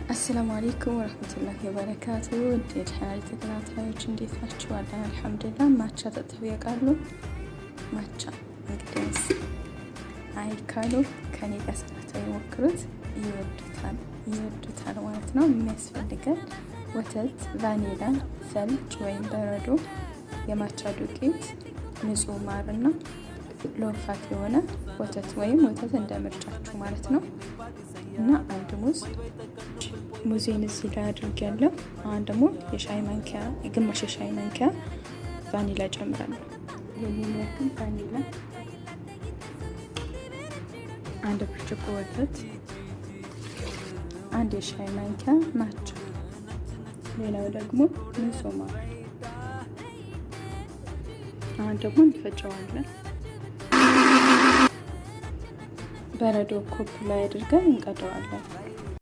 አሰላሙ አለይኩም ወራህመቱላሂ ወበረካቱ። እንዴት ሀያል ተከታታዮች እንዴት ናችሁ? አላህ አልሐምዱሊላህ። ማቻ ተጠው ያውቃሉ? ማቻ እንግዲህ አይካሉ ከኔ ጋር ሰርተው ይሞክሩት፣ ይወዱታል ማለት ነው። የሚያስፈልገን ወተት፣ ቫኒላ፣ ሰልጭ ወይም በረዶ፣ የማቻ ዱቄት፣ ንጹህ ማርና ሎፋት የሆነ ወተት ወይም ወተት እንደ ምርጫችሁ ማለት ነው። እና አንድ ሙዜን እዚህ ላይ አድርጌያለሁ። አሁን ደግሞ ግማሽ የሻይ ማንኪያ ቫኒላ ጨምራለሁ። ይሄንን ያክል ቫኒላ፣ አንድ ብርጭቆ ወተት፣ አንድ የሻይ ማንኪያ ማቻ፣ ሌላው ደግሞ ንጹህ ማር። አሁን ደግሞ እንፈጨዋለን። በረዶ ኮፕ ላይ አድርገን እንቀደዋለን።